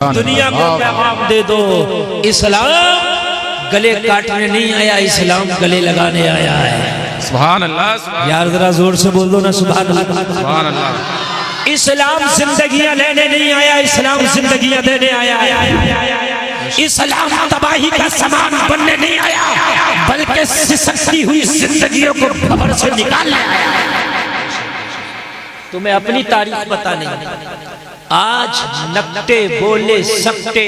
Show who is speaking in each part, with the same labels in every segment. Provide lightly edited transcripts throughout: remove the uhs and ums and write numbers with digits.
Speaker 1: दुनिया को पैगाम दे दो, इस्लाम गले काटने नहीं आया, इस्लाम गले लगाने आया है।
Speaker 2: सुभान अल्लाह।
Speaker 1: यार जरा जोर से बोल दो ना सुभान अल्लाह।
Speaker 2: सुभान अल्लाह।
Speaker 1: इस्लाम जिंदगियां लेने नहीं आया, इस्लाम जिंदगियां देने आया है। इस्लाम तबाही का सामान बनने नहीं आया, बल्कि सिसकती हुई जिंदगियों को खबर से निकालने आया है। तुम्हें अपनी तारीफ बताने, आज नकटे बोले सकते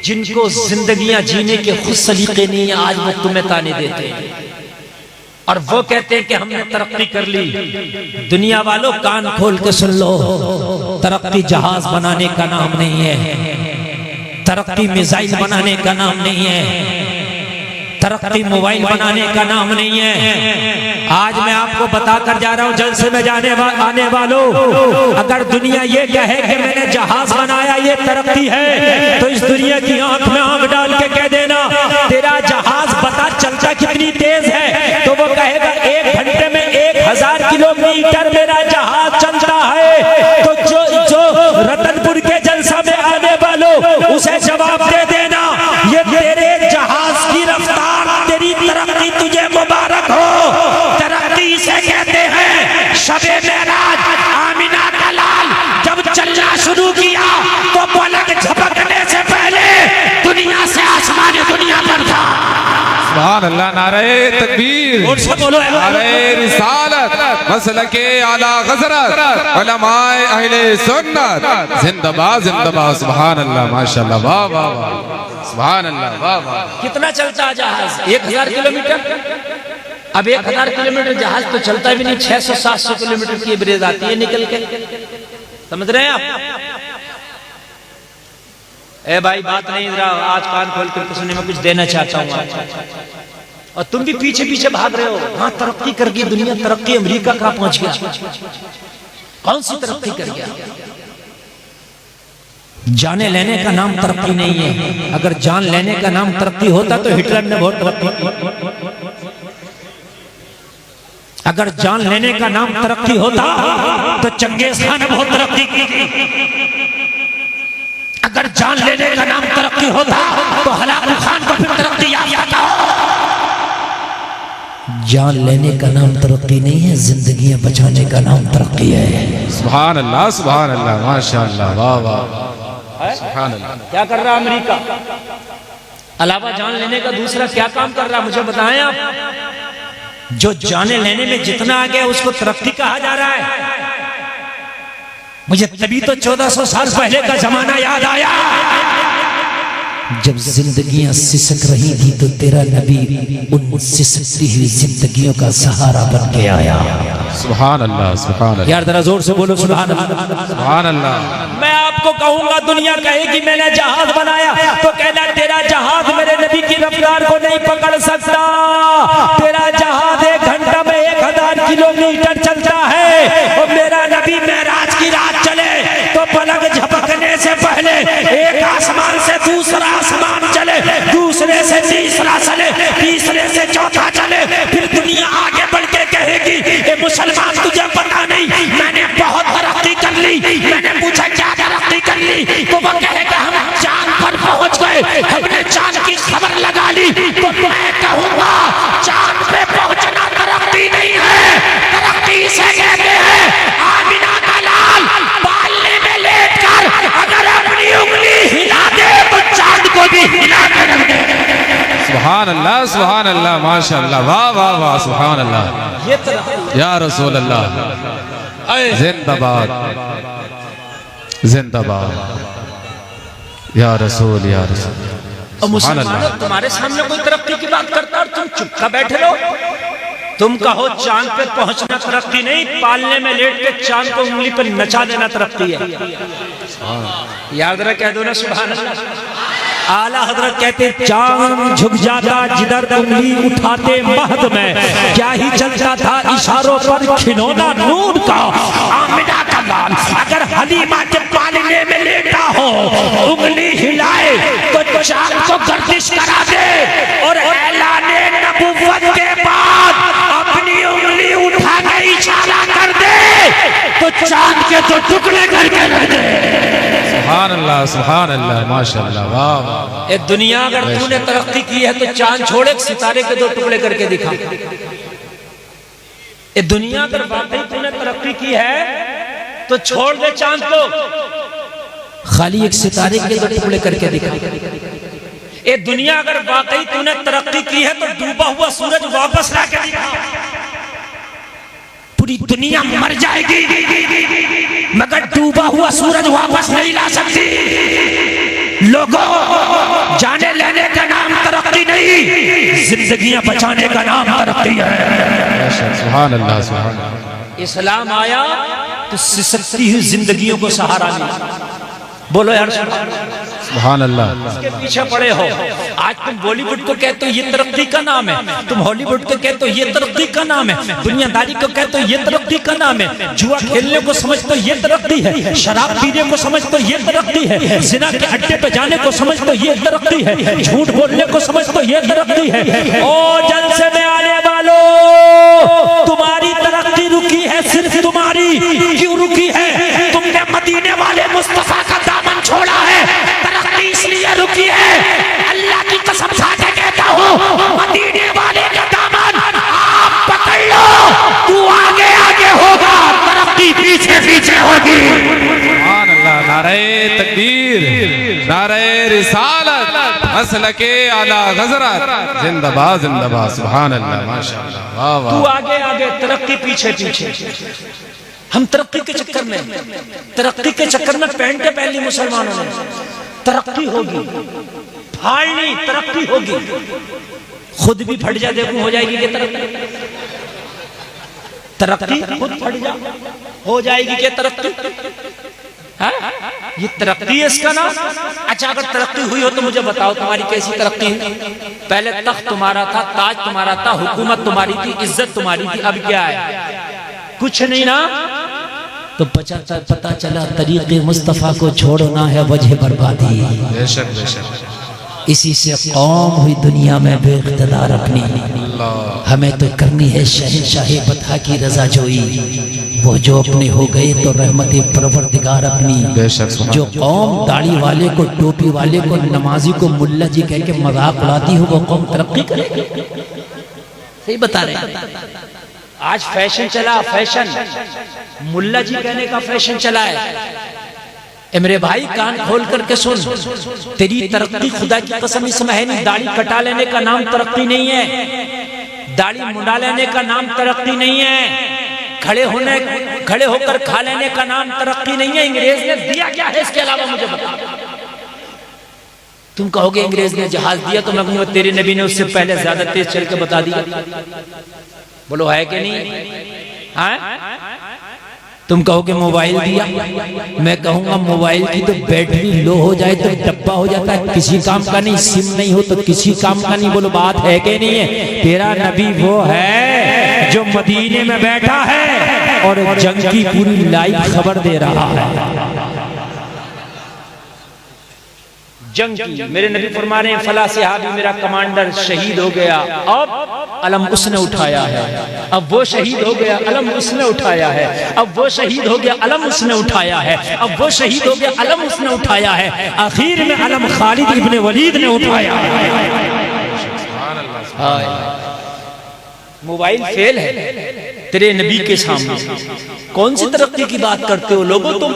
Speaker 1: जिनको जिंदगियां जीने के खुद सलीके नहीं है, आज वो तुम्हें ताने देते हैं और वो कहते हैं कि हमने तरक्की कर ली। दुनिया वालों कान खोल के सुन लो, तरक्की जहाज बनाने का नाम नहीं है, तरक्की मिसाइल बनाने का नाम नहीं है, तरक्की मोबाइल बनाने का नाम नहीं है। आज मैं आपको बताकर जा रहा हूं, जलसे में आने वालों, अगर दुनिया ये कहे कि मैंने जहाज बनाया ये तरक्की है, तो इस दुनिया की आंख में आंख डाल के कह देना तेरा जहाज बता चलता कितनी तेज है, तो वो कहेगा 1 घंटे में 1000 किलोमीटर मेरा जहाज चलता है। तो जो रतनपुर के जलसा में आने वालों, उसे जवाब दे देना ये तेरे जहाज की रफ्तार, तेरी तरक्की तुझे मुबारक हो। तरक्की से कहते हैं शबे मेराज आमिना का लाल जब चलना शुरू किया तो पलक झपकने से पहले दुनिया से आसमान दुनिया पर था।
Speaker 2: सुभान अल्लाह। नारे तकबीर, नारे रिसालत, मसलके आला गज़रत, उलमाए अहले सुन्नत, जिंदाबाद जिंदाबाद। सुभान अल्लाह, माशाअल्लाह, वाह वाह वाह, सुभान अल्लाह, वाह वाह।
Speaker 1: कितना चलता है जहाज? 1000 किलोमीटर। अब 1000 किलोमीटर जहाज तो चलता भी नहीं, 600-700 किलोमीटर की ब्रेज आती है निकल के। समझ रहे हैं आप? ए भाई बात नहीं, जरा आज कान खोल कर सुनने में कुछ देना चाहता हूँ। और तुम भी पीछे पीछे भाग रहे हो। हाँ तरक्की कर गई दुनिया, तरक्की अमेरिका कहाँ पहुंच गया? कौन सी तरक्की कर गया? जाने लेने का नाम तरक्की नहीं है। अगर जान लेने का नाम तरक्की होता तो हिटलर ने बहुत तरक्की। अगर जान लेने का नाम तरक्की होता तो चंगेज खान ने बहुत तरक्की की। अगर जान लेने का नाम तरक्की होता तो हलाकू खान को फिर तरक्की याद हो। जान लेने का नाम तरक्की नहीं है, जिंदगियां बचाने का नाम तरक्की है।
Speaker 2: सुभान अल्लाह, सुभान अल्लाह, माशाअल्लाह, वाह वाह, सुभान अल्लाह।
Speaker 1: क्या कर रहा अमेरिका? अलावा जान लेने का दूसरा क्या काम कर रहा, मुझे बताएं आप। जो जाने लेने में जितना आ गया उसको तरक्की कहा जा रहा है। मुझे तभी तो 1400 साल पहले का जमाना याद आया, जब जिंदगियां सिसक रही थी तो तेरा नबी उन सिसकती हुई जिंदगियों का सहारा बन के आया।
Speaker 2: सुभान अल्लाह, सुभान अल्लाह।
Speaker 1: यार जरा जोर से बोलो सुभान अल्लाह,
Speaker 2: सुभान अल्लाह।
Speaker 1: मैं आपको कहूंगा दुनिया कहेगी मैंने जहाज बनाया, तो कहना तेरा जहाज मेरे नबी की रफ्तार को नहीं पकड़ सकता। तेरा जहाज 1 घंटा में 1000 किलोमीटर चलता है, और मेरा नबी मेराज की रात चले तो पलक झपकने से पहले एक आसमान से दूसरा आसमान चले, दूसरे से तीसरा चले, तीसरे से चौथा चले, फिर दुनिया आगे बढ़ के कहेगी ए मुसलमान तुझे पता नहीं मैंने बहुत तरक्की कर ली। मैंने पूछा क्या तरक्की कर ली, तो वो कहेगा हम चांद पर पहुंच गए, हमने चांद की खबर लगा ली। तो मैं कहूंगा चांद पे पहुंचना तरक्की नहीं है, तरक्की से कहते हैं आमिना का लाल पालने में लेटकर अगर अपनी उंगली हिला दे तो चांद को भी हिला के रख दे।
Speaker 2: सुभान अल्लाह, सुभान अल्लाह, माशाअल्लाह, वाह वाह वाह, सुभान अल्लाह।
Speaker 1: ये तरक्की
Speaker 2: या रसूल अल्लाह, जिंदाबाद जिंदाबाद, या रसूल, या रसूल।
Speaker 1: और मुसलमानों तुम्हारे सामने कोई तरक्की की बात करता और तुम चुपका बैठे रहो। तुम कहो चांद पे पहुंचना तरक्की नहीं, पालने में लेट के चांद को उंगली पर नचा देना तरक्की है। याद रख कह दो ना सुभान अल्लाह। आला हजरत कहते चांद झुक जाता जिधर उंगली उठाते महद में, क्या ही चलता था इशारों पर खिलौना नूर का आमिना का लाल। अगर हलीमा के पालने में लेटा हो उंगली हिलाए तो चांद को गर्दिश करा दे, और ऐलाने नबुव्वत के बाद अपनी उंगली उठा के इशारा कर दे तो चांद के तो टुकड़े करके रख दे।
Speaker 2: सुभान अल्लाह माशाअल्लाह वाह वाह।
Speaker 1: ये दुनिया अगर तूने तरक्की की है तो चांद छोड़े सितारे के 2 टुकड़े करके दिखा। ये दुनिया अगर वाकई तूने तरक्की की है तो छोड़ दे चांद को, खाली एक सितारे के 2 टुकड़े करके दिखा। ये दुनिया अगर वाकई तूने तरक्की की है तो डूबा हुआ सूरज वापस ला के दिखा। पूरी दुनिया मर जाएगी मगर डूबा हुआ सूरज वापस नहीं ला सकती। लोगों, जाने लेने का नाम तरक्की नहीं, जिंदगियां बचाने का नाम तरक्की है।
Speaker 2: सुभान अल्लाह सुभान अल्लाह।
Speaker 1: इस्लाम आया तो सिसकती हुई जिंदगियों को सहारा मिला। बोलो यार
Speaker 2: सुभान अल्लाह।
Speaker 1: इसके पीछे पड़े हो। आज तुम बॉलीवुड को कहते हो ये तरक्की का नाम है, तुम हॉलीवुड को कहते हो ये तरक्की का नाम है, दुनियादारी को कहते हो ये तरक्की का नाम है, जुआ खेलने को समझते हो ये तरक्की है, शराब पीने को समझते हो ये तरक्की है, जिना के अड्डे पे जाने को समझते हो ये तरक्की है, झूठ बोलने को समझते हो ये तरक्की है। ओ जलसे में आने वालों, तुम्हारी तरक्की रुकी है, सिर्फ तुम्हारी। क्यों रुकी है? तुमने मदीने वाले मुस्तफा का दामन छोड़ा है, तरक्की इसलिए रुकी है। अल्लाह की कसम खा के कहता हूँ, मदीने वाले का दामन आप पकड़ लो, तू आगे आगे होगा, तरक्की पीछे पीछे होगी।
Speaker 2: सुभान अल्लाह। नारे तकबीर, नारे रिसालत, मसलके आला हज़रत, जिंदाबाद जिंदाबाद। सुभान अल्लाह माशाअल्लाह वाह वाह।
Speaker 1: तू आगे आगे, तरक्की पीछे पीछे। हम तरक्की के चक्कर में पैंटे पहन ली मुसलमानों ने। तरक्की होगी, फाड़नी तरक्की होगी, खुद भी फट जा देखो हो जाएगी क्या तरक्की खुद फट जा हो जाएगी क्या तरक्की? ये तरक्की है इसका नाम। अच्छा, अगर तरक्की हुई हो तो मुझे बताओ तुम्हारी कैसी तरक्की है? पहले तख्त तुम्हारा था, ताज तुम्हारा था, हुकूमत तुम्हारी थी, इज्जत तुम्हारी थी, अब क्या है? कुछ नहीं ना। तो पता चला तरीक़े मुस्तफ़ा को छोड़ना है वजह बर्बादी।
Speaker 2: बेशक बेशक।
Speaker 1: इसी से कौम हुई दुनिया में बेइख्तिदार अपनी। हमें तो करनी है शहंशाहे बता की रजा जोई, वो जो अपने हो गए तो रहमत परवरदिगार अपनी। जो कौम दाढ़ी वाले को, टोपी वाले को, नमाजी को मुल्ला जी कह के मजाक उड़ाती हो, वो कौम तरक्की करेगी? सही बता रहे। आज फैशन चला, फैशन मुल्ला जी कहने का फैशन चला है। मेरे भाई कान खोल करके सुन, तेरी तरक्की खुदा की कसम इसमें है नहीं। दाढ़ी कटा लेने का नाम तरक्की नहीं है, दाढ़ी मुंडा लेने का नाम तरक्की नहीं है, खड़े होकर खा लेने का नाम तरक्की नहीं है। अंग्रेज ने दिया क्या है इसके अलावा मुझे बता। तुम कहोगे अंग्रेज ने जहाज दिया, तो मैं कहूंगा तेरे नबी ने उससे पहले ज्यादा तेज चल के बता दिया। बोलो है कि नहीं? हाँ? तुम कहोगे मोबाइल दिया, मैं कहूंगा मोबाइल की तो बैटरी लो हो जाए तो डब्बा हो जाता है, किसी काम का नहीं। सिम नहीं हो तो किसी काम का नहीं। बोलो बात है कि नहीं है? तेरा नबी वो है जो मदीने में बैठा है और जंग की पूरी लाइव खबर दे रहा है। जंग की मेरे नबी फरमा रहे हैं, फला सहाबी मेरा कमांडर शहीद हो गया, अब अलम उसने उठाया है। अब वो शहीद हो गया, अलम उसने उठाया है। अब वो शहीद हो गया, अलम उसने उठाया है। अब वो शहीद हो गया, अलम उसने उठाया है। आखिर में अलम खालिद इब्ने वलीद ने उठाया है। मोबाइल फेल है तेरे नबी के सामने। कौन सी तरक्की की बात करते हो लोगों तुम?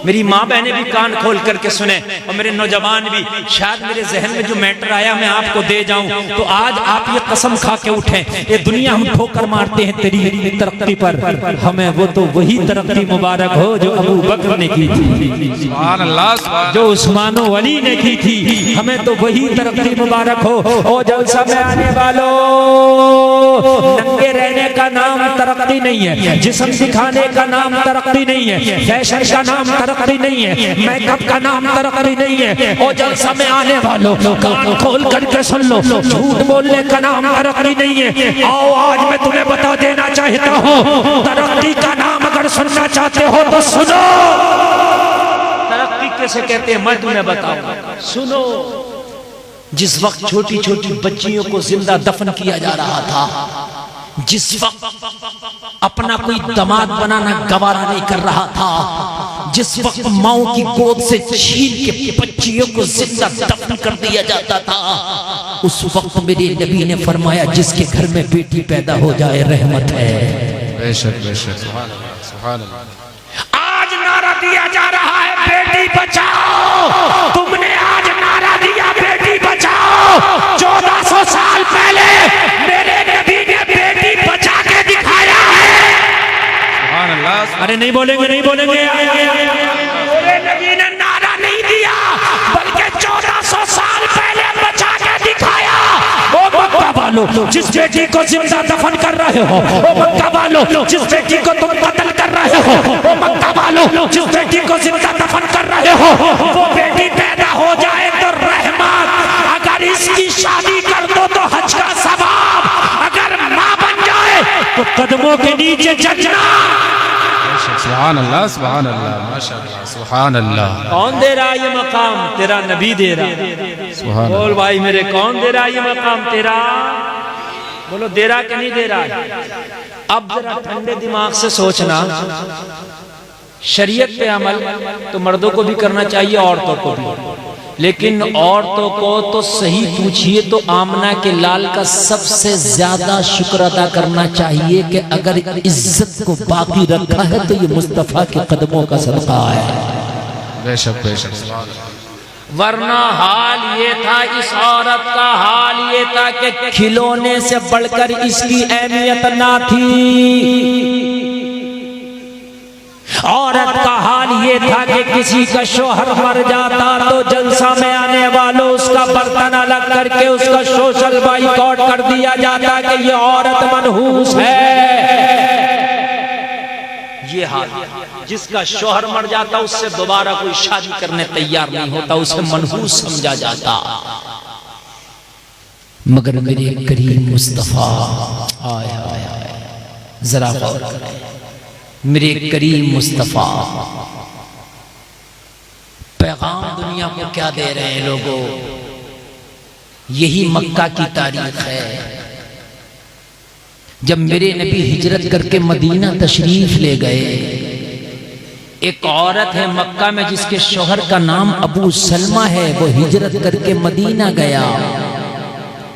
Speaker 1: मेरी माँ बहनें भी कान खोल करके सुने और मेरे नौजवान भी। शायद मेरे जहन में जो मैटर आया मैं आपको दे जाऊं, तो आज आप ये कसम खा के उठें, ये दुनिया हम ठोकर मारते हैं तेरी तरक्की पर, हमें वो तो वही तरक्की मुबारक हो जो अबू बकर ने की थी, जो उस्मान वली ने की थी। हमें तो वही तरक्की मुबारक हो। और जलसा में आने वालों, नंगे रहने का नाम तरक्की नहीं है, जिस्म दिखाने का नाम तरक्की नहीं है, फैशन का नाम तरक्की नहीं है, मेकअप का नाम तरक्की नहीं है। और जलसा में आने वालों कान खोल करके सुन लो, झूठ बोलने का नाम तरक्की नहीं है। आओ आज मैं तुम्हें बता देना चाहता हूँ, तरक्की का नाम अगर सुनना चाहते हो तो सुनो। तरक्की कैसे कहते हैं मैं तुम्हें बताऊंगा, सुनो। जिस वक्त छोटी छोटी बच्चियों को जिंदा दफन किया जा रहा था, जिस वक्त अपना कोई दामाद बनाना गवारा नहीं कर रहा था, जिस वक्त माओ की गोद से छीन के बच्चियों को जिंदा दफन कर दिया जाता था, उस वक्त मेरे नबी ने फरमाया जिसके घर में बेटी पैदा हो जाए रहमत है।
Speaker 2: बेशक बेशक, सुभान अल्लाह, सुभान अल्लाह।
Speaker 1: आज नारा दिया जा रहा है बेटी बचाओ, तुमने आज नारा दिया बेटी बचाओ। 1400 साल पहले मेरे नबी ने बेटी बचा के दिखाया है।
Speaker 2: सुभान अल्लाह।
Speaker 1: अरे नहीं बोलेंगे, नहीं बोलेंगे। मेरे नबी ने नारा नहीं दिया, बल्कि 1400 साल पहले बचा के दिखाया। ओ मक्का वालों, जिस बेटी को जिंदा दफन कर रहे हो, ओ मक्का वालों, जिस बेटी को तुम कत्ल कर रहे हो, ओ मक्का वालों, जिस बेटी को जिंदा दफन कर रहे हो, वो बेटी पैदा हो जाए तो रहमत, अगर इसकी शादी कर दो तो हज का सवाब, अगर माँ बन जाए तो कदमों के नीचे जन्नत।
Speaker 2: सुभान अल्लाह, सुभान अल्लाह, माशाअल्लाह, सुभान अल्लाह।
Speaker 1: कौन दे रहा ये मकाम? तेरा नबी दे रहा।
Speaker 2: सुभान
Speaker 1: बोल भाई मेरे, कौन दे रहा ये मकाम? तेरा। बोलो दे रहा कि नहीं दे रहा? अब जरा ठंडे दिमाग से सोचना, शरीयत पे अमल तो मर्दों को भी करना चाहिए, औरतों को भी, लेकिन औरतों को तो सही पूछिए तो आमना के लाल का सबसे ज्यादा शुक्र अदा करना चाहिए कि अगर इज्जत को बाकी रखा है तो ये मुस्तफा के कदमों का सदका है।
Speaker 2: बेशक बेशक, सुभान अल्लाह।
Speaker 1: वरना हाल ये था, इस औरत का हाल ये था कि खिलौने से बढ़कर इसकी अहमियत ना थी। औरत का हाल ये था कि किसी का शोहर मर जाता तो जलसा में आने वालों उसका बर्तन अलग करके उसका सोशल बाइकआउट कर दिया जाता कि ये औरत मनहूस है। ये हाल, जिसका शोहर मर जाता उससे दोबारा कोई शादी करने तैयार नहीं होता, उसे मनहूस समझा जाता। मगर मेरे करीम मुस्तफा, आय आय आय, जरा गौर करें, मेरे करीम मुस्तफा पैगाम दुनिया को क्या दे रहे हैं लोगों? यही मक्का की तारीख है जब मेरे नबी हिजरत करके मदीना तशरीफ ले गए। एक औरत है मक्का में जिसके शोहर का नाम अबू सलमा है, वो हिजरत करके मदीना गया।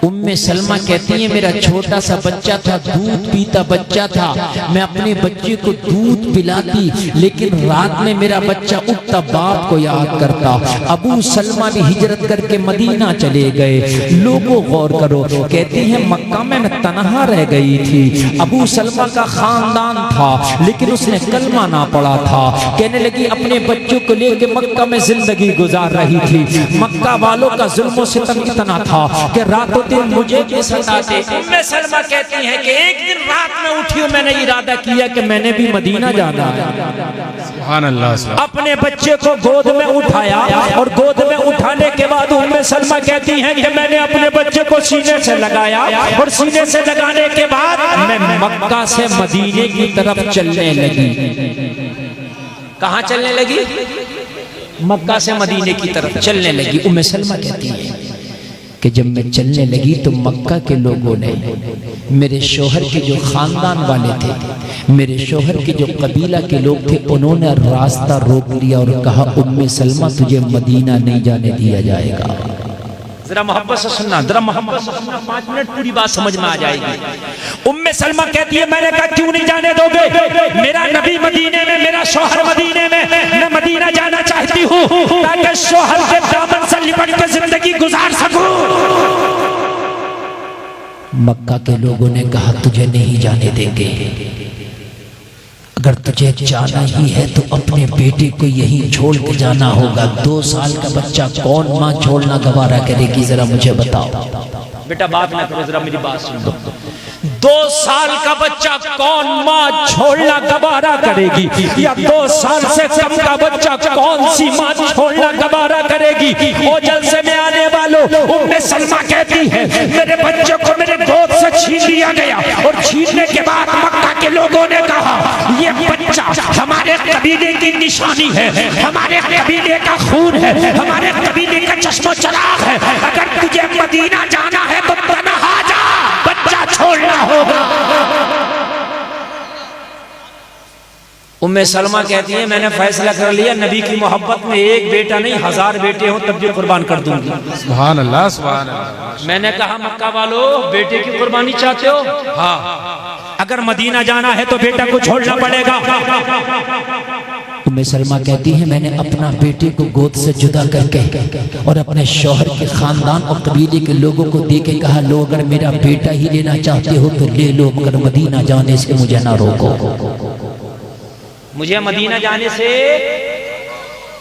Speaker 1: उम्मे सलमा कहती है मेरा छोटा सा बच्चा था, दूध पीता बच्चा था, मैं अपने बच्चे को दूध पिलाती, लेकिन रात में मेरा बच्चा उठता बाप को याद करता। अबू सलमा भी हिजरत करके मदीना चले गए। लोगों गौर करो, कहती है मक्का में मैं तनहा रह गई थी। अबू सलमा का खानदान था लेकिन उसने कलमा ना पढ़ा था। कहने लगी अपने बच्चों को लेकर मक्का में जिंदगी गुजार रही थी। मक्का वालों का जुल्म सितम इतना था कि रातों दिन मुझे भी सताते। उम्मे सलमा कहती हैं कि एक दिन रात में उठी हूं, मैंने इरादा किया कि मैंने भी मदीना जाना है।
Speaker 2: सुभान अल्लाह।
Speaker 1: अपने बच्चे को गोद में उठाया और गोद में उठाने के बाद उम्मे सलमा कहती हैं कि मैंने अपने बच्चे को सीने से लगाया और सीने से लगाने के बाद मैं मक्का से मदीने की तरफ चलने लगी। कहां चलने लगी? मक्का से मदीने की तरफ चलने लगी। उम्मे सलमा कहती है कि जब मैं चलने लगी तो मक्का के लोगों ने, मेरे शोहर के जो खानदान वाले थे, मेरे शोहर के जो कबीला के लोग थे, उन्होंने रास्ता रोक लिया और कहा उम्मे सलमा तुझे मदीना नहीं जाने दिया जाएगा। जरा मोहब्बत से सुनना, जरा मोहब्बत से सुनना, 5 मिनट पूरी बात समझ में आ जाएगी। उम्मे सलमा कहती है मैंने कहा क्यों नहीं जाने दोगे? मेरा नबी मदीने में, मेरा शोहर मदीने में, मैं मदीना जाना चाहती हूँ ताकि शोहर के दामन से लिपट के जिंदगी गुजार सकूं। मक्का के लोगों ने कहा तुझे नहीं जाने देंगे। अगर तुझे जाना ही है तो अपने बेटे को यहीं छोड़ के जाना होगा। 2 साल का बच्चा कौन माँ छोड़ना गवारा करेगी? जरा मुझे बताओ। बेटा बात ना करो, जरा मेरी बात सुन लो। 2 साल का बच्चा कौन माँ छोड़ना गवारा करेगी? या 2 साल से कम का बच्चा कौन सी माँ छोड़ना गवारा करेगी? ओ जलसे में आने वालों, उम्मे सलमा कहती है मेरे बच्चे को मेरे गोद से छीन लिया गया और छीनने के बाद मक्का के लोगों ने कहा ये बच्चा हमारे कबीले की निशानी है, हमारे कबीले का खून है, हमारे कबीले का चश्मो चराग है। अगर तुझे मदीना जाना है तो तन्हा जा, बच्चा छोड़ना होगा। उम्मे सलमा कहती है मैंने फैसला कर लिया नबी की मोहब्बत में एक बेटा नहीं 1000 बेटे हों तब भी कुर्बान कर दूंगी।
Speaker 2: सुभान अल्लाह सुभान अल्लाह।
Speaker 1: मैंने कहा मक्का वालों बेटे की कुर्बानी चाहते हो? हाँ। अगर मदीना जाना है तो बेटा को छोड़ना पड़ेगा।
Speaker 3: उम्मे सलमा कहती है मैंने अपना बेटे को गोद से जुदा करके और अपने शौहर के खानदान और कबीले के लोगों को दे के कहा लो अगर मेरा बेटा ही लेना चाहते हो तो ले लो मगर मदीना जाने से मुझे ना रोको।
Speaker 1: मुझे मदीना जाने से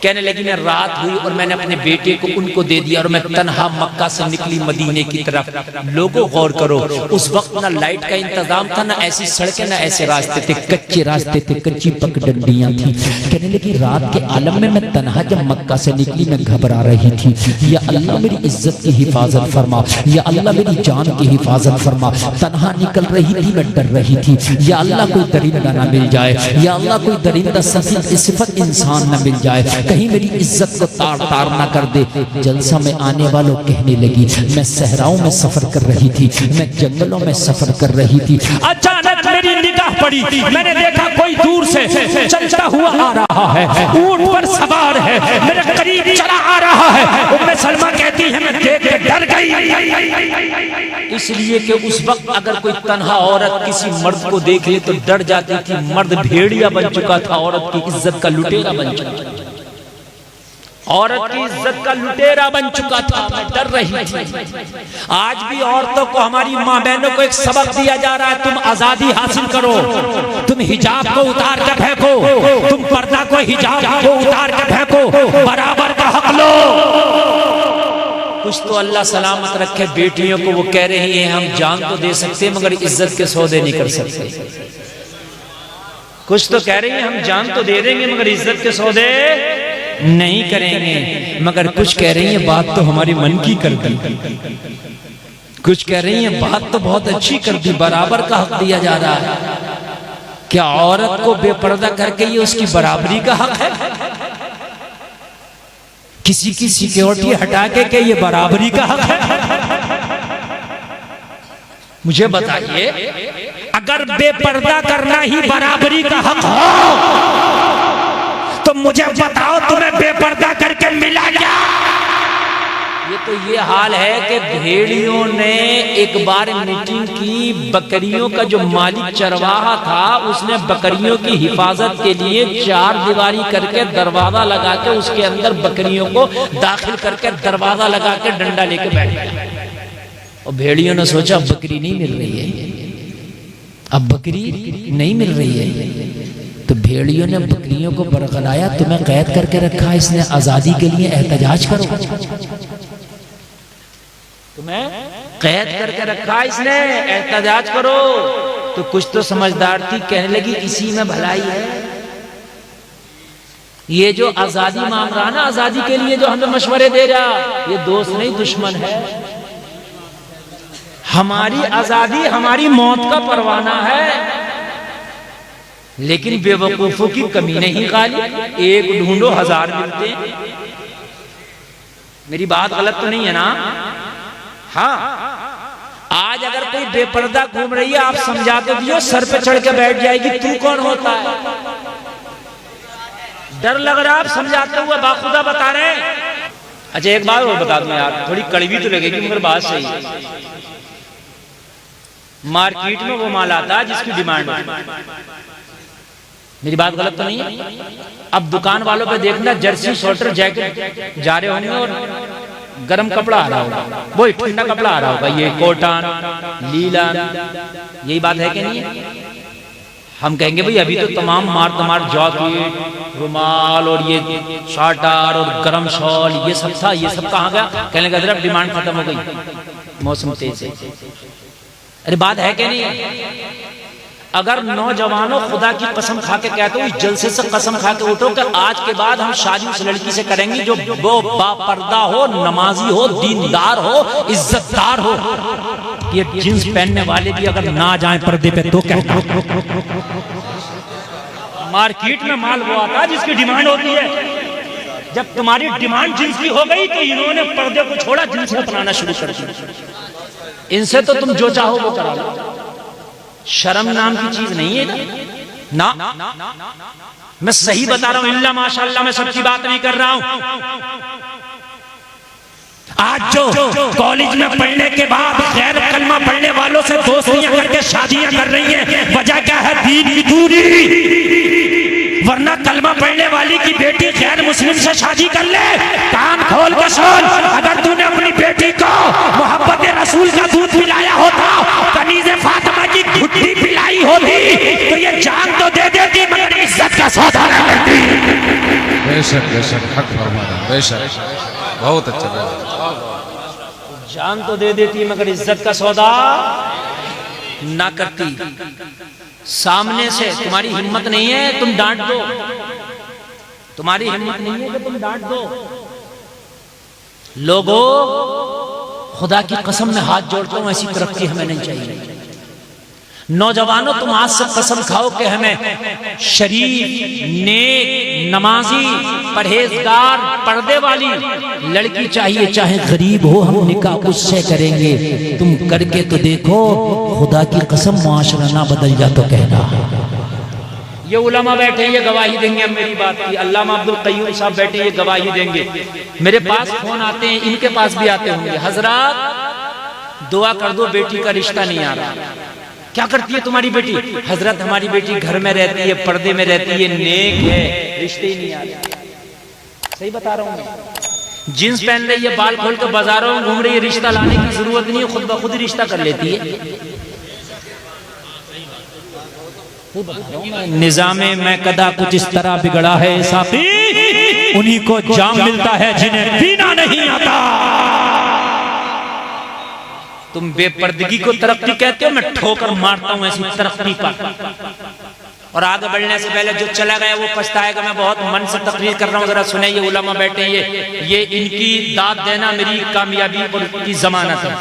Speaker 1: कहने लगी मैं रात हुई और मैंने अपने बेटे को उनको दे दिया और मैं तन्हा मक्का से निकली मदीने की तरफ। लोगों गौर करो उस वक्त ना लाइट का इंतजाम था, ना ऐसी सड़कें, ना ऐसे रास्ते थे, कच्चे रास्ते थे, कच्ची पगडंडियां थी। कहने लगी रात के आलम में मैं तन्हा जब मक्का से निकली मैं घबरा रही थी, या अल्लाह मेरी इज्जत की हिफाजत फरमा, या अल्लाह मेरी जान की हिफाजत फरमा। तन्हा निकल रही थी मैं डर रही थी, या अल्लाह कोई दरिंदा ना मिल जाए, या अल्लाह कोई दरिंदा सिफत इंसान ना मिल जाए, कहीं मेरी इज्जत को तार तार ना कर दे। जलसा में आने वालों कहने लगी मैं सहराओं में सफर कर रही थी, मैं जंगलों में सफर कर रही थी। अचानक मेरी निगाह पड़ी, मैंने देखा कोई दूर से चलता हुआ आ रहा है, ऊंट पर सवार है, मेरे करीब चला आ रहा है। उम्मे सलमा कहती है मैं देख के डर गई, इसलिए कि उस वक्त अगर कोई तन्हा औरत किसी मर्द को देख ले तो डर जाती थी। मर्द भेड़िया बन चुका था, औरत की इज्जत का लुटेरा बन चुका था, औरत की इज्जत का लुटेरा बन चुका था, मैं डर रही थी। आज भी औरतों को हमारी माँ बहनों को एक सबक दिया जा रहा है, तुम आजादी हासिल करो, तुम हिजाब को उतार कर फेंको, तुम पर्दा को हिजाब को उतार कर फेंको, बराबर का हक लो। कुछ तो अल्लाह सलामत रखे बेटियों को वो कह रही है हम जान तो दे सकते मगर इज्जत के सौदे नहीं कर सकते। कुछ तो कह रही है हम जान तो दे देंगे मगर इज्जत के सौदे नहीं करेंगे। मगर कुछ कह रही है बात तो हमारे मन की कर दी, कुछ कह रही है बात तो बहुत अच्छी कर दी, बराबर का हक दिया जा रहा है। क्या औरत को बेपर्दा करके ये उसकी बराबरी का हक है? किसी की सिक्योरिटी हटा के ये बराबरी का हक है? मुझे बताइए, अगर बेपर्दा करना ही बराबरी का हक हो तो मुझे बताओ तुम्हें बेपर्दा करके मिला क्या? ये तो ये हाल है कि भेड़ियों ने एक बार मीटिंग की, बकरियों का जो मालिक चरवाहा था उसने बकरियों की हिफाजत के लिए 4 दीवारी करके दरवाजा लगा के उसके अंदर बकरियों को दाखिल करके दरवाजा लगा के डंडा लेके बैठ गया। और भेड़ियों ने सोचा बकरी नहीं मिल रही है, अब बकरी नहीं मिल रही है, तो भेड़ियों ने बकरियों को बरगलाया, तुम्हें कैद करके रखा इसने, आजादी के लिए एहतजाज करो। तुम्हें कैद करके रखा इसने, एहतजाज करो। तो कुछ तो समझदार थी, कहने लगी इसी में भलाई है। ये जो आजादी मांग रहा ना, आजादी के लिए जो हमें मशवरे दे रहा, ये दोस्त नहीं दुश्मन है। हमारी आजादी हमारी मौत का परवाना है। लेकिन बेवकूफों की कमी नहीं गाली, एक ढूंढो 1000 मिलते हैं। मेरी बात गलत तो नहीं है ना? हाँ, आज अगर कोई बेपर्दा घूम रही है आप समझा तो दियो, सर पे चढ़ के बैठ जाएगी तू कौन होता है? डर लग रहा है, आप समझाते हुए बाखुदा बता रहे हैं। अच्छा एक बात और बता दूं यार, थोड़ी कड़वी तो लगेगी मगर बात सही है। मार्केट में वो माल आता है जिसकी डिमांड है। मेरी बात गलत तो नहीं है? अब दुकान वालों पे देखना जर्सी, स्वेटर, जैकेट जा रहे होंगे और गर्म कपड़ा आ रहा होगा, वही ठंडा कपड़ा आ रहा होगा, ये कॉटन, लीलन, यही बात है कि नहीं है? हम कहेंगे भाई अभी तो तमाम मार जॉकेट, रुमाल और ये शार्टर और गरम शॉल ये सब था, ये सब कहाँ गया? कहने का जरा डिमांड खत्म हो गई मौसम तेज है। अरे बात है कि नहीं? अगर नौजवानों खुदा की कसम खा के कहते हो, इस जलसे से कसम खा के उठो कि आज के बाद हम शादी उस लड़की से करेंगे जो वो बापर्दा हो, नमाजी हो, दीनदार हो, इज्जतदार हो। ये जींस पहनने वाले भी अगर ना जाएं पर्दे पे तो क्या? मार्केट में माल वो आता है जिसकी डिमांड होती है। जब तुम्हारी डिमांड जींस की हो गई तो इन्होंने पर्दे को छोड़ा, जींस को अपनाना शुरू कर दिया। इनसे तो तुम जो चाहो वो करा लो। शर्म नाम की चीज नहीं है ना। ना, मैं सही बता रहा हूं, इल्ला माशाअल्लाह, मैं सबकी बात नहीं कर रहा हूं। आज जो कॉलेज में पढ़ने के बाद गैर कलमा पढ़ने वालों से दोस्तियां करके शादियां कर रही हैं, वजह क्या है? दीन की दूरी। वरना कलमा पढ़ने वाली की बेटी गैर मुस्लिम से शादी कर ले, कान खोल के सुन, अगर तूने अपनी बेटी को मोहब्बत रसूल का दूध पिलाया होता, कनीज़े फातिमा की घुट्टी पिलाई होती, तो ये जान तो दे देती मगर इज्जत का सौदा न करती।
Speaker 2: बेशक बेशक, हक फरमाना, बेशक, बहुत अच्छा।
Speaker 1: जान तो दे देती मगर इज्जत का सौदा ना करती। सामने से तुम्हारी हिम्मत नहीं है तुम डांट दो, तुम्हारी हिम्मत नहीं है कि तुम डांट दो। लोगों, खुदा की कसम में हाथ जोड़ता हूं, ऐसी तरक्की हमें नहीं चाहिए। नौजवानों, तुम आज से कसम खाओ कि हमें शरीफ, नेक, नमाजी, परहेजगार, पर्दे वाली लड़की चाहिए, चाहे गरीब हो, हम निकाह उससे करेंगे। तुम करके तो देखो, खुदा की कसम माशरा ना बदल जा तो कहना। ये उलमा बैठे ये गवाही देंगे मेरी बात की, अल्लामा अब्दुल कय्यूम साहब बैठे ये गवाही देंगे। मेरे पास फोन आते हैं, इनके पास भी आते होंगे, हजरत दुआ कर दो, बेटी का रिश्ता नहीं आ रहा। क्या करती है तुम्हारी बेटी? हजरत हमारी बेटी घर में रहती है, पर्दे में रहती है, नेक है, रिश्ते ही नहीं आ रहे। सही बता रहा हूँ मैं। जींस पहन रही है, बाल खोल के बाजारों में घूम रही है, रिश्ता लाने की जरूरत नहीं है, खुद ब खुद रिश्ता कर लेती है। निजामे में कदा कुछ इस तरह बिगड़ा है साफी, उन्हीं को जाम मिलता है जिन्हें पीना नहीं आता। तुम बेपर्दगी को तरक्की कहते हो, मैं ठोकर मारता हूं ऐसी तरक्की पर। और आगे बढ़ने से पहले जो चला गया वो पछताएगा। मैं बहुत मन से तकरीर कर रहा हूं, जरा सुने। ये उलमा बैठे, ये इनकी दाद देना मेरी कामयाबी और की जमानत है।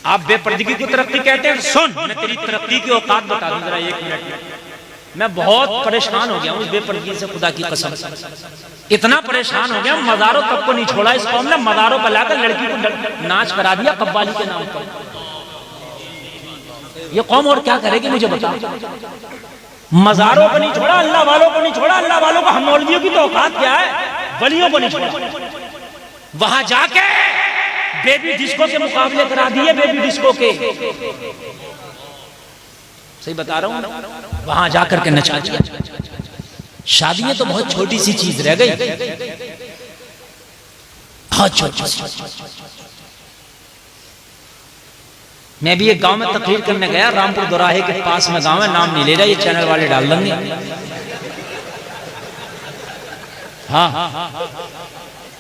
Speaker 1: आप बेपर्दगी को तरक्की कहते हैं? सुन, मैं तेरी तरक्की की औकात बता दूं जरा 1 मिनट में। मैं बहुत परेशान हो गया हूं बेपर्दगी से, खुदा की कसम। इतना परेशान हो गया, मज़ारों तक को नहीं छोड़ा इस कौम ने। मज़ारों पर लाकर लड़की को नाच करा दिया कव्वाली के नाम पर। ये कौम और क्या करेगी मुझे बताओ। मज़ारों को नहीं छोड़ा, अल्लाह वालों को नहीं छोड़ा। अल्लाह वालों को, हम मौलवियों की तो औकात क्या है, वलियों को नहीं छोड़ा। वहां जाके बेबी डिस्को के मुकाबले करा दिए, बेबी डिस्को के। सही बता रहा हूं, वहां जाकर के नचा दिया। शादियां तो बहुत छोटी सी चीज रह गई, बहुत छोटी सी। मैं भी एक गांव में तकरीर करने गया, रामपुर दोराहे के पास में गांव है, नाम नहीं ले रहा, ये चैनल वाले डाल देंगे। हाँ,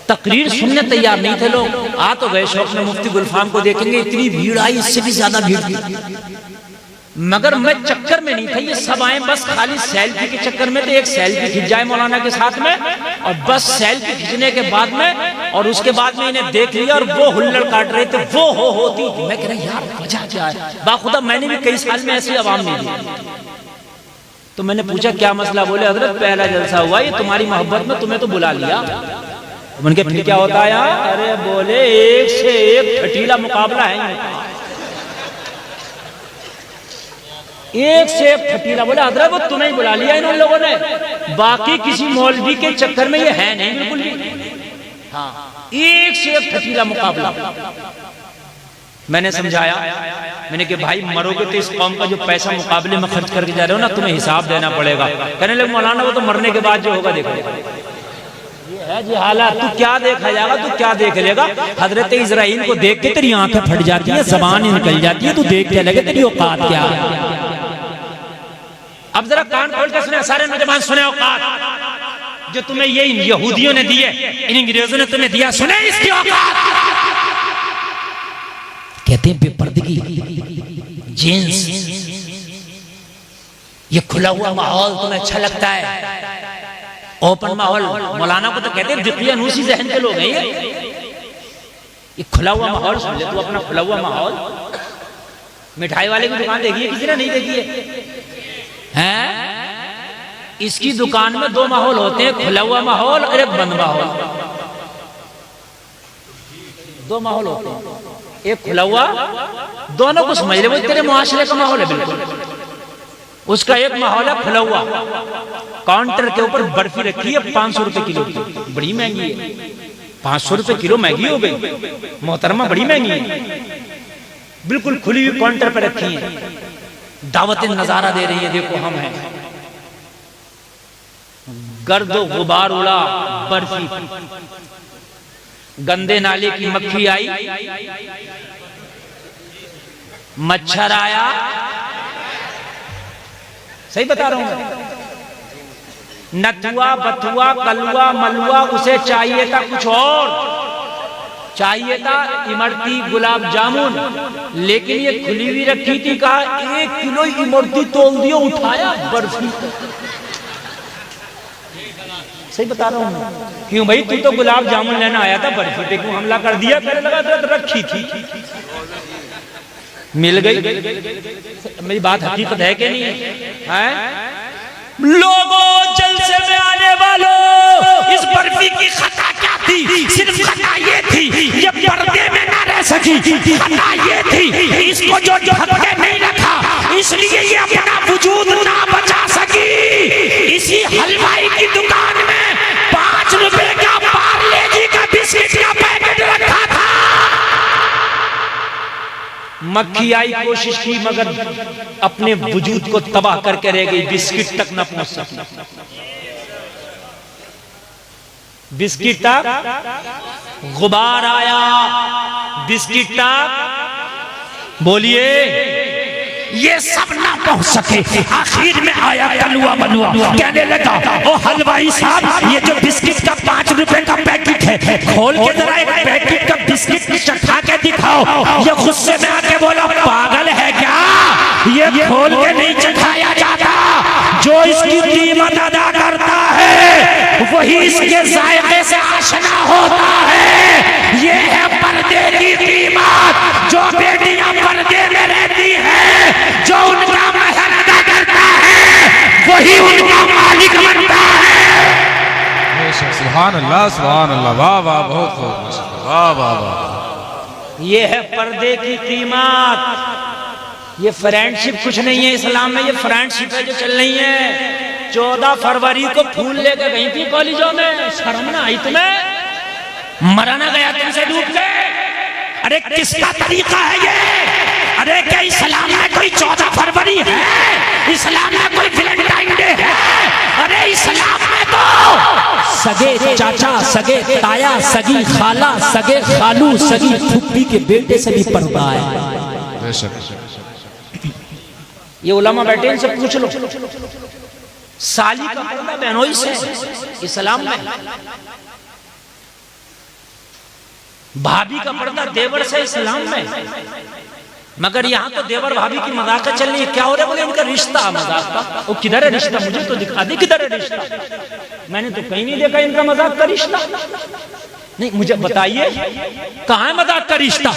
Speaker 1: तकरीर सुनने तैयार नहीं थे लोग। आ तो गए शौक में, मुफ्ती गुलफाम को देखेंगे, इतनी भीड़ आई, इससे भी ज्यादा भीड़ थी। मगर मैं चक्कर में नहीं था, ये सब आए बस खाली सेल्फी के चक्कर में। तो एक सेल्फी खिंच जाए मौलाना के साथ में, और बस सेल्फी खींचने के बाद में, और उसके बाद में इन्हें देख लिया और वो हुल्लड़ काट रहे थे, वो होती। मैं कह रहा यार वजह क्या है? बाखुदा मैंने भी कई साल में ऐसी आवाम नहीं दी। तो मैंने पूछा क्या मसला? बोले हजरत पहला जलसा हुआ, ये तुम्हारी मोहब्बत में तुम्हें तो बुला लिया। उनके फिर क्या होता है यार? अरे बोले एक से एक ठटीला मुकाबला है, एक से एक ठटीला। बोले हजरत वो तुम्हें ही बुला लिया इन लोगों ने, बाकी किसी मौलवी के चक्कर में ये है नहीं बिल्कुल भी। हाँ, एक से एक ठटीला मुकाबला। मैंने समझाया, मैंने कि भाई मरोगे तो इस कौम का जो पैसा मुकाबले में खर्च करके जा रहे हो ना, तुम्हें हिसाब देना पड़ेगा। कहने लगे मौलाना वो तो मरने के बाद जो होगा देखो। है जी हालात, तू क्या देखा जाएगा, तू क्या देख लेगा? हजरत इजराइल को देख के तेरी आंखें फट जाती है, जबान निकल जाती है, तू देख के लगे तेरी औकात क्या है। अब जरा कान खोल के सुने, सारे नौजवान सुने, औकात जो तुम्हें ये यहूदियों ने दी है, इन अंग्रेजों ने तुम्हें दिया, सुने इसकी औकात।
Speaker 3: कहते हैं बेपर्दगी, जींस, ये खुला हुआ माहौल तुम्हें अच्छा लगता है, ओपन माहौल। मौलाना को तो कहते हैं दिक़ियानूसी ज़हन के लोग हैं ये खुला हुआ माहौल। सुन ले तू अपना खुला हुआ माहौल। मिठाई वाले की दुकान देखी है किसी ने? नहीं देखी है? इसकी दुकान में 2 माहौल होते हैं, खुला हुआ माहौल और एक बंद माहौल। 2 माहौल होते हैं, एक खुला हुआ, दोनों को समझ ले, वो तेरे मुआशरे का माहौल है बिल्कुल।
Speaker 1: उसका एक माहौला खुला हुआ, काउंटर के ऊपर बर्फी रखी है 500 रुपए किलो की, बड़ी महंगी है। 500 रुपए किलो महंगी हो गई मोहतरमा, बड़ी महंगी है। बिल्कुल खुली हुई काउंटर पे रखी है, दावतें नजारा दे रही है, देखो हम हैं। गर्दो गुबार उड़ा, बर्फी, गंदे नाले की मक्खी आई, मच्छर आया, सही बता रहा हूं मैं। नथुआ बथुआ कलुआ मलुआ उसे चाहिए था कुछ और, चाहिए था इमरती गुलाब जामुन, लेकिन ये खुली हुई रखी थी। कहा 1 किलो इमरती तोल दियो, उठाया बर्फी। सही बता रहा हूं। क्यों भाई, तू तो गुलाब जामुन लेना आया था, बर्फी पे क्यों हमला कर दिया? पहले लगा तो रखी थी, मिल गई। मेरी बात हकीकत है कि नहीं है? लोगों, जलसे में आने वालों, इस बर्फी की खता क्या थी? सिर्फ खता ये थी, ये पर्दे में ना रह सकी। खता ये थी, इसको जो ढक के नहीं रखा, इसलिए ये अपना वजूद ना बचा सकी। इसी हलवाई की दुकान में 5 रुपए का पार्ले जी का बिस्किट का पैकेट रखा था। मक्खी आई, कोशिश की, मगर अपने वजूद को तबाह करके रह गई, बिस्किट तक न पहुंच सकी। बिस्किट तक गुबार आया, बिस्किट तक, बोलिए, ये सब ना पहुंच सके। आखिर में आया कलुआ मलुआ, कहने लगा, ओ हलवाई साहब, ये जो बिस्किट का 5 रुपए का पैकेट है, खोल के जरा एक पैकेट का बिस्किट चखा के दिखाओ। ये गुस्से में आके बोला, पागल है क्या? ये खोल के नहीं चखाया जाता। जो इसकी कीमत अदा करता है वही इसके जायके से आशना होता है। ये है पर्दे की कीमत। जो बेटियां पर्दे में रहती हैं, जो उनका महर अदा करता है, वही उनका मालिक बनता है।
Speaker 2: सुभान अल्लाह, सुभान अल्लाह, वाह वाह, बहुत खूब, वाह वाह वाह।
Speaker 1: ये है पर्दे की कीमत। ये फ्रेंडशिप कुछ नहीं है इस्लाम में, ये फ्रेंडशिप है जो चल रही है। 14 फरवरी को फूल लेकर गई थी कॉलेजों में, शर्म ना आई तुम्हें? मरा ना गया तुमसे डूब के? अरे किसका तरीका है ये? अरे क्या इस्लाम में कोई 14 फरवरी है? इस्लाम में कोई वैलेंटाइन डे है? अरे इस्लाम में तो
Speaker 3: सगे चाचा, सगे ताया, सगी खाला, सगे खालू, सगी फुप्पी के बेटे से भी पर्दा है।
Speaker 1: ये उलमा बैठे, इनसे पूछ लो, साली का पर्दा बहनोई से इस्लाम में, भाभी का पर्दा देवर से इस्लाम में। मगर यहाँ तो देवर भाभी की मजाक चल रही है। क्या हो रहा है? बोले इनका रिश्ता मजाक का। वो किधर है रिश्ता? मुझे तो दिखा दे किधर है रिश्ता। मैंने तो कहीं नहीं देखा इनका मजाक का रिश्ता। नहीं, मुझे बताइए कहाँ है मजाक का रिश्ता?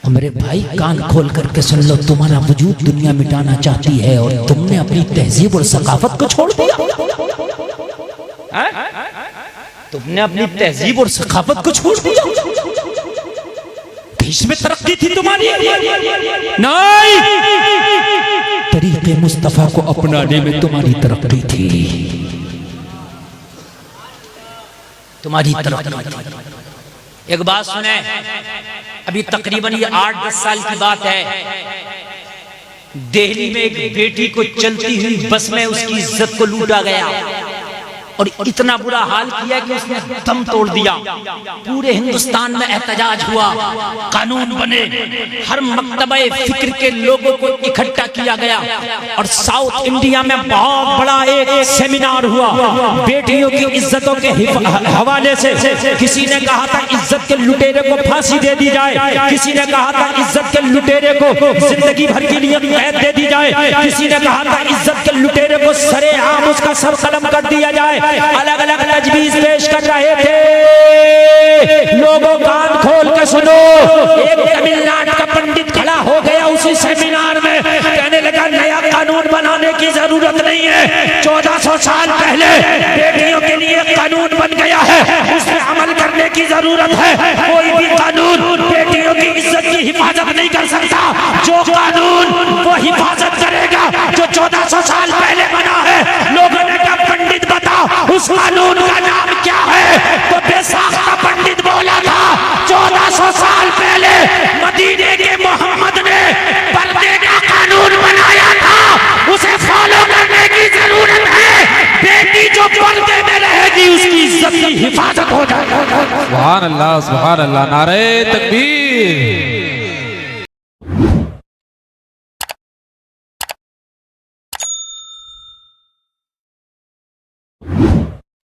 Speaker 3: मेरे भाई, कान खोल करके सुन लो, तुम्हारा वजूद दुनिया मिटाना चाहती है और तुमने अपनी तहजीब और सकाफत को छोड़ दिया।
Speaker 1: तुमने अपनी तहजीब और सकाफत को छोड़ दिया। इसमें तरक्की थी तुम्हारी? नहीं,
Speaker 3: तरीके मुस्तफा को अपनाने में तुम्हारी तरक्की थी,
Speaker 1: तुम्हारी तरक्की। एक बात सुने, अभी तकरीबन ये 8-10 साल की बात है। दिल्ली में एक बेटी को चलती हुई बस में उसकी इज्जत को लूटा गया और इतना बुरा हाल किया कि उसने दम तोड़ दिया। पूरे हिंदुस्तान में एहतजाज हुआ, कानून बने, हर मकतबे फिक्र के लोगों को इकट्ठा किया गया और साउथ इंडिया में बहुत बड़ा एक सेमिनार हुआ बेटियों की इज्जतों के हवाले से। किसी ने कहा था इज्जत के लुटेरे को फांसी दे दी जाए, किसी ने कहा था इज्जत के लुटेरे को जिंदगी भर के लिए कैद दे दी जाए, किसी ने कहा था इज्जत के लुटेरे को सरेआम उसका सर कलम कर दिया जाए। अलग अलग तजवीज पेश कर रहे थे। लोगों कान खोल के सुनो, एक तमिलनाडु का पंडित खड़ा हो गया उसी सेमिनार में, कहने लगा नया कानून बनाने की जरूरत नहीं है, 1400 साल पहले बेटियों के लिए कानून बन गया है, उस पर अमल करने की जरूरत है। कोई भी कानून बेटियों की इज्जत की हिफाजत नहीं कर सकता, जो कानून वो हिफाजत करे 1400 साल पहले बना है। लोगों ने कहा पंडित बताओ उस कानून का नाम क्या है, तो बेसाख्ता पंडित बोला था 1400 साल पहले मदीने के मोहम्मद ने पर्दे का कानून बनाया था, उसे फॉलो करने की जरूरत है। बेटी जो पर्दे में रहेगी उसकी इज्जत की हिफाजत हो जाएगी।
Speaker 2: सुभान अल्लाह नारे तकबीर।